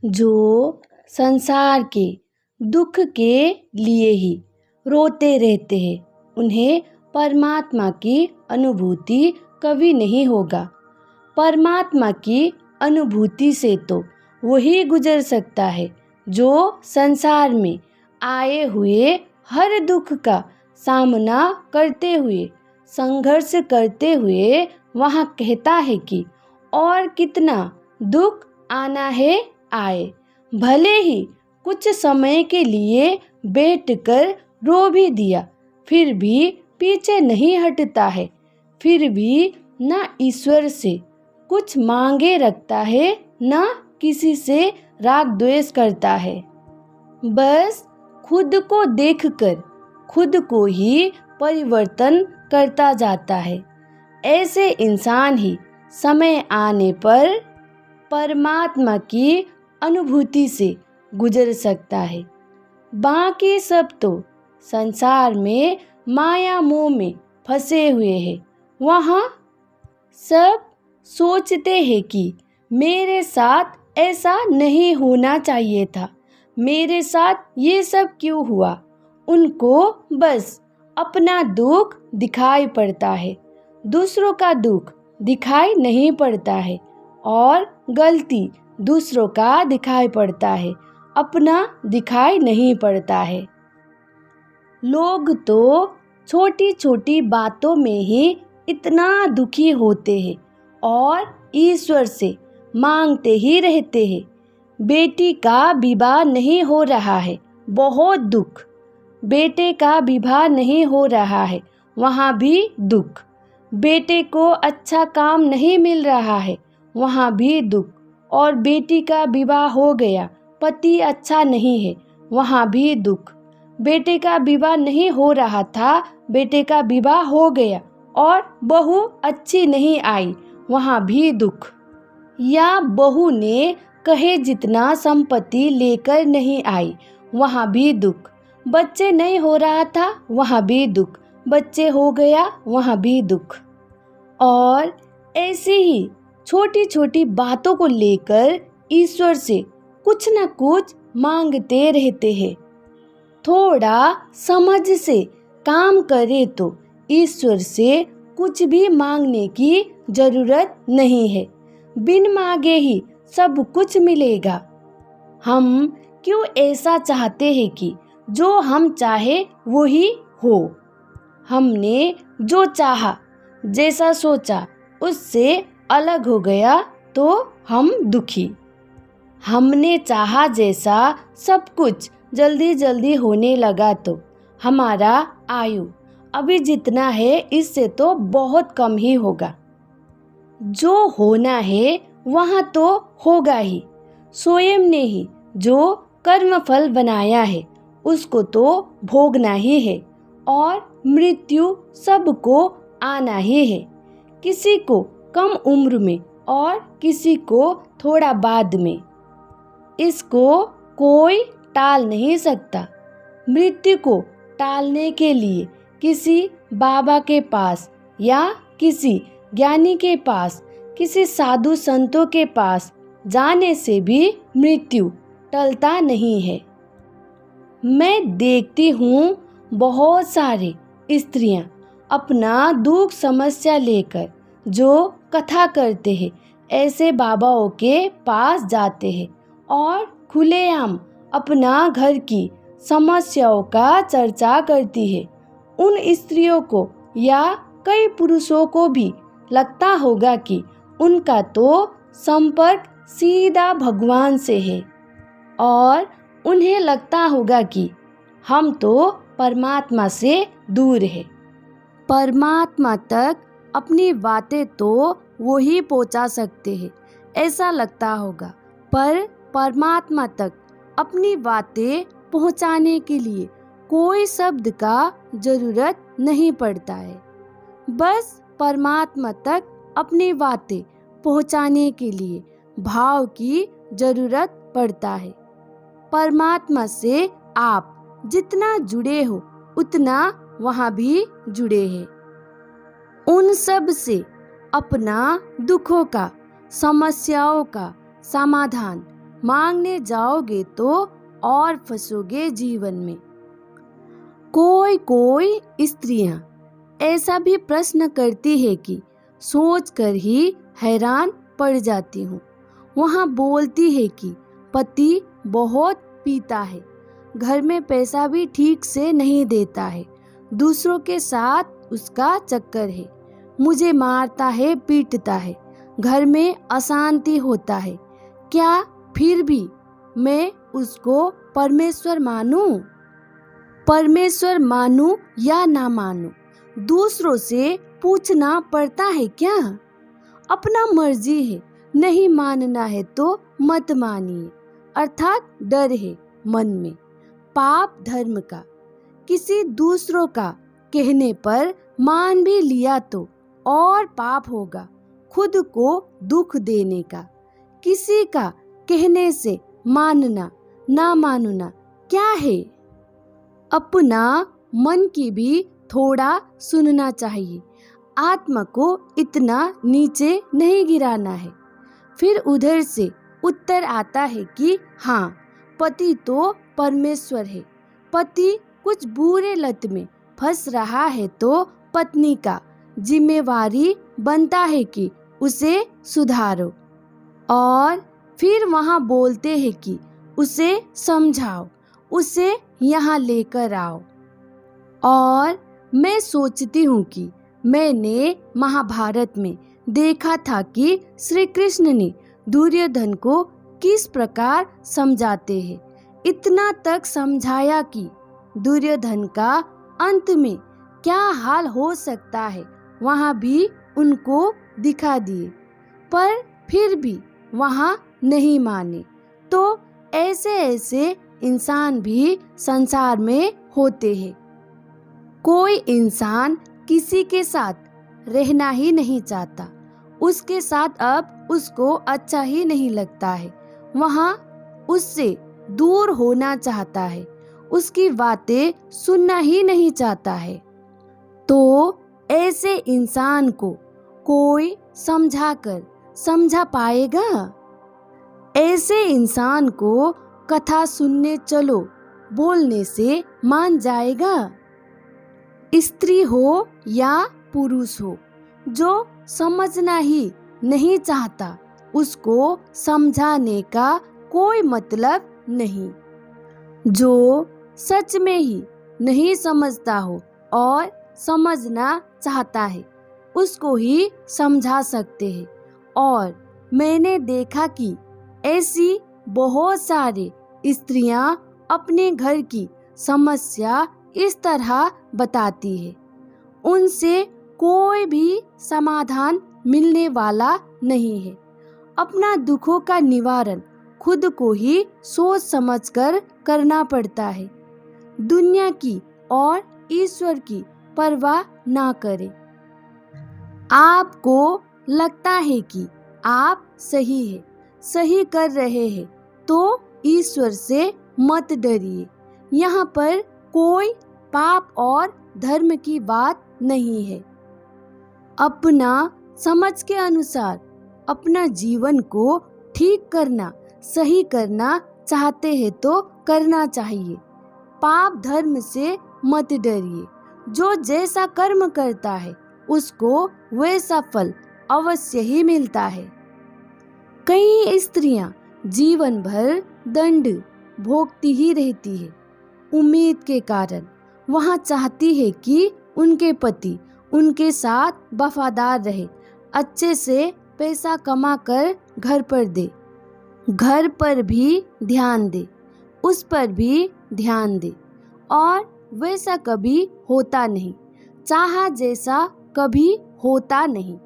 जो संसार के दुख के लिए ही रोते रहते हैं, उन्हें परमात्मा की अनुभूति कभी नहीं होगा। परमात्मा की अनुभूति से तो वही गुजर सकता है जो संसार में आए हुए हर दुख का सामना करते हुए, संघर्ष करते हुए वहाँ कहता है कि और कितना दुख आना है आए, भले ही कुछ समय के लिए बैठकर रो भी दिया, फिर भी पीछे नहीं हटता है, फिर भी न ईश्वर से कुछ मांगे रखता है, न किसी से राग द्वेष करता है। बस खुद को देखकर खुद को ही परिवर्तन करता जाता है। ऐसे इंसान ही समय आने पर परमात्मा की अनुभूति से गुजर सकता है। बाकी सब तो संसार में माया मोह में फंसे हुए हैं। वहाँ सब सोचते हैं कि मेरे साथ ऐसा नहीं होना चाहिए था, मेरे साथ ये सब क्यों हुआ। उनको बस अपना दुख दिखाई पड़ता है, दूसरों का दुख दिखाई नहीं पड़ता है, और गलती दूसरों का दिखाई पड़ता है, अपना दिखाई नहीं पड़ता है। लोग तो छोटी छोटी बातों में ही इतना दुखी होते हैं और ईश्वर से मांगते ही रहते हैं। बेटी का विवाह नहीं हो रहा है, बहुत दुख। बेटे का विवाह नहीं हो रहा है, वहाँ भी दुख। बेटे को अच्छा काम नहीं मिल रहा है, वहाँ भी दुख। और बेटी का विवाह हो गया, पति अच्छा नहीं है, वहाँ भी दुख। बेटे का विवाह नहीं हो रहा था, बेटे का विवाह हो गया और बहू अच्छी नहीं आई, वहाँ भी दुख। या बहू ने कहे जितना संपत्ति लेकर नहीं आई, वहाँ भी दुख। बच्चे नहीं हो रहा था, वहाँ भी दुख। बच्चे हो गया, वहाँ भी दुख। और ऐसे ही छोटी छोटी बातों को लेकर ईश्वर से कुछ न कुछ मांगते रहते हैं। थोड़ा समझ से काम करे तो ईश्वर से कुछ भी मांगने की जरूरत नहीं है, बिन मांगे ही सब कुछ मिलेगा। हम क्यों ऐसा चाहते हैं कि जो हम चाहे वो ही हो। हमने जो चाहा, जैसा सोचा, उससे अलग हो गया तो हम दुखी। हमने चाहा जैसा सब कुछ जल्दी जल्दी होने लगा तो हमारा आयु अभी जितना है इससे तो बहुत कम ही होगा। जो होना है वहाँ तो होगा ही। स्वयं ने ही जो कर्मफल बनाया है उसको तो भोगना ही है, और मृत्यु सबको आना ही है। किसी को कम उम्र में और किसी को थोड़ा बाद में। इसको कोई टाल नहीं सकता। मृत्यु को टालने के लिए किसी बाबा के पास या किसी ज्ञानी के पास, किसी साधु संतों के पास जाने से भी मृत्यु टलता नहीं है। मैं देखती हूँ बहुत सारी स्त्रियाँ अपना दुख समस्या लेकर जो कथा करते हैं, ऐसे बाबाओं के पास जाते हैं और खुलेआम अपना घर की समस्याओं का चर्चा करती है। उन स्त्रियों को या कई पुरुषों को भी लगता होगा कि उनका तो संपर्क सीधा भगवान से है, और उन्हें लगता होगा कि हम तो परमात्मा से दूर है। परमात्मा तक अपनी बातें तो वो ही पहुंचा सकते हैं, ऐसा लगता होगा। पर परमात्मा तक अपनी बातें पहुंचाने के लिए कोई शब्द का जरूरत नहीं पड़ता है। बस परमात्मा तक अपनी बातें पहुंचाने के लिए भाव की जरूरत पड़ता है। परमात्मा से आप जितना जुड़े हो उतना वहाँ भी जुड़े हैं। उन सब से अपना दुखों का, समस्याओं का समाधान मांगने जाओगे तो और फंसोगे जीवन में। कोई कोई स्त्रियां ऐसा भी प्रश्न करती है कि सोचकर ही हैरान पड़ जाती हूँ। वहाँ बोलती है कि पति बहुत पीता है, घर में पैसा भी ठीक से नहीं देता है, दूसरों के साथ उसका चक्कर है, मुझे मारता है, पीटता है, घर में अशांति होता है। क्या फिर भी मैं उसको परमेश्वर मानूं? परमेश्वर मानूं या ना मानूं, दूसरों से पूछना पड़ता है क्या? अपना मर्जी है, नहीं मानना है तो मत मानिए, अर्थात डर है मन में पाप धर्म का। किसी दूसरों का कहने पर मान भी लिया तो और पाप होगा खुद को दुख देने का। किसी का कहने से मानना ना मानना क्या है? अपना मन की भी थोड़ा सुनना चाहिए। आत्मा को इतना नीचे नहीं गिराना है। फिर उधर से उत्तर आता है कि हाँ, पति तो परमेश्वर है। पति कुछ बुरे लत में फंस रहा है तो पत्नी का जिम्मेवारी बनता है कि उसे सुधारो। और फिर वहाँ बोलते हैं कि उसे समझाओ, उसे यहाँ लेकर आओ। और मैं सोचती हूँ कि मैंने महाभारत में देखा था कि श्री कृष्ण ने दुर्योधन को किस प्रकार समझाते हैं। इतना तक समझाया कि दुर्योधन का अंत में क्या हाल हो सकता है वहाँ भी उनको दिखा दिए, पर फिर भी वहाँ नहीं माने। तो ऐसे ऐसे इंसान भी संसार में होते हैं। कोई इंसान किसी के साथ रहना ही नहीं चाहता, उसके साथ अब उसको अच्छा ही नहीं लगता है, वहाँ उससे दूर होना चाहता है, उसकी बातें सुनना ही नहीं चाहता है। तो ऐसे इंसान को कोई समझा पाएगा? ऐसे इंसान को कथा सुनने चलो बोलने से मान जाएगा? स्त्री हो या पुरुष हो, जो समझना ही नहीं चाहता उसको समझाने का कोई मतलब नहीं। जो सच में ही नहीं समझता हो और समझना चाहता है उसको ही समझा सकते हैं। और मैंने देखा कि ऐसी बहुत सारी स्त्रियां अपने घर की समस्या इस तरह बताती है, उनसे कोई भी समाधान मिलने वाला नहीं है। अपना दुखों का निवारण खुद को ही सोच समझकर करना पड़ता है। दुनिया की और ईश्वर की परवाह ना करें। आपको लगता है कि आप सही कर रहे हैं तो ईश्वर से मत डरिए। यहाँ पर कोई पाप और धर्म की बात नहीं है। अपना समझ के अनुसार अपना जीवन को ठीक करना, सही करना चाहते हैं तो करना चाहिए। पाप धर्म से मत डरिए। जो जैसा कर्म करता है उसको वैसा फल अवश्य ही मिलता है। कई स्त्रियां जीवन भर दंड भोगती ही रहती है उम्मीद के कारण। वहाँ चाहती है कि उनके पति उनके साथ वफादार रहे, अच्छे से पैसा कमा कर घर पर दे, घर पर भी ध्यान दे, उस पर भी ध्यान दे। और वैसा कभी होता नहीं, चाहा जैसा कभी होता नहीं,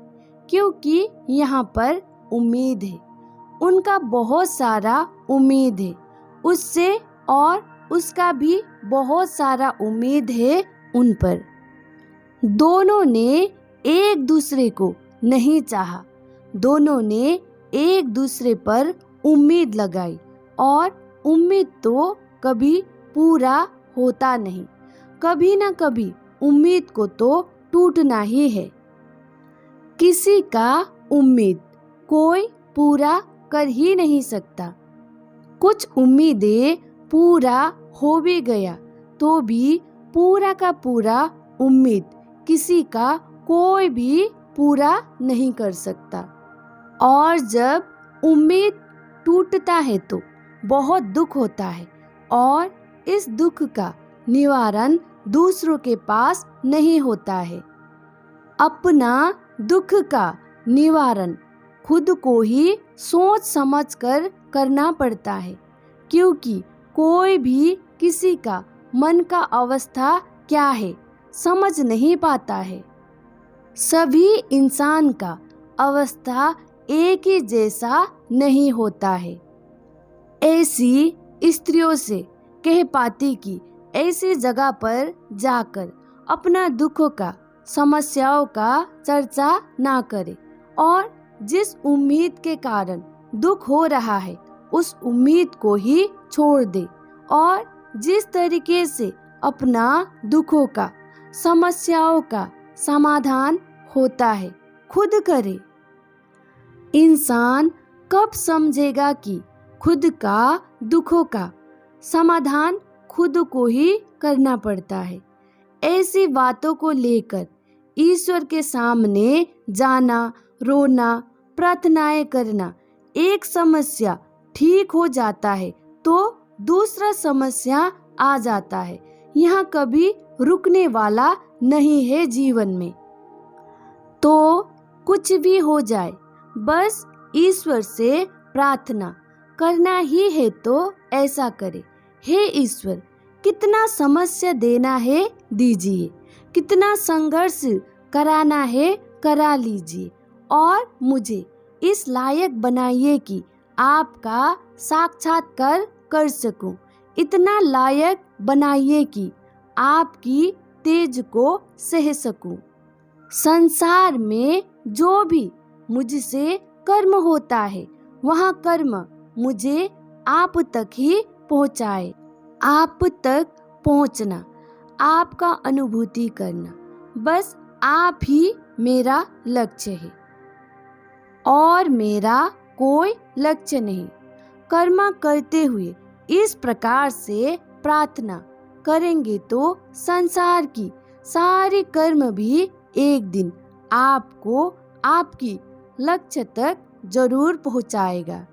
क्योंकि यहाँ पर उम्मीद है, उनका बहुत सारा उम्मीद है उससे और उसका भी बहुत सारा उम्मीद है उन पर। दोनों ने एक दूसरे को नहीं चाहा, दोनों ने एक दूसरे पर उम्मीद लगाई और उम्मीद तो कभी पूरा होता नहीं, कभी ना कभी उम्मीद को तो टूटना ही है। किसी का उम्मीद कोई पूरा कर ही नहीं सकता। कुछ उम्मीदें पूरा हो भी गया तो भी पूरा का पूरा उम्मीद किसी का कोई भी पूरा नहीं कर सकता। और जब उम्मीद टूटता है तो बहुत दुख होता है और इस दुख का निवारण दूसरों के पास नहीं होता है। अपना दुख का निवारण खुद को ही सोच समझ कर करना पड़ता है, क्योंकि कोई भी किसी का मन का अवस्था क्या है समझ नहीं पाता है। सभी इंसान का अवस्था एक ही जैसा नहीं होता है। ऐसी स्त्रियों से कह पाती कि ऐसी जगह पर जाकर अपना दुखों का समस्याओं का चर्चा ना करे और जिस उम्मीद के कारण दुख हो रहा है उस उम्मीद को ही छोड़ दे और जिस तरीके से अपना दुखों का समस्याओं का समाधान होता है खुद करे। इंसान कब समझेगा कि खुद का दुखों का समाधान खुद को ही करना पड़ता है। ऐसी बातों को लेकर ईश्वर के सामने जाना, रोना, प्रार्थनाएं करना, एक समस्या ठीक हो जाता है तो दूसरा समस्या आ जाता है। यहाँ कभी रुकने वाला नहीं है जीवन में। तो कुछ भी हो जाए बस ईश्वर से प्रार्थना करना ही है तो ऐसा करे। हे ईश्वर, कितना समस्या देना है दीजिए, कितना संघर्ष कराना है करा लीजिए और मुझे इस लायक बनाइए कि आपका साक्षात्कार कर सकूं। इतना लायक बनाइए कि आपकी तेज को सह सकूं। संसार में जो भी मुझसे कर्म होता है वहाँ कर्म मुझे आप तक ही पहुँचाए। आप तक पहुँचना, आपका अनुभूति करना, बस आप ही मेरा लक्ष्य है और मेरा कोई लक्ष्य नहीं। कर्म करते हुए इस प्रकार से प्रार्थना करेंगे तो संसार की सारी कर्म भी एक दिन आपको आपकी लक्ष्य तक जरूर पहुंचाएगा।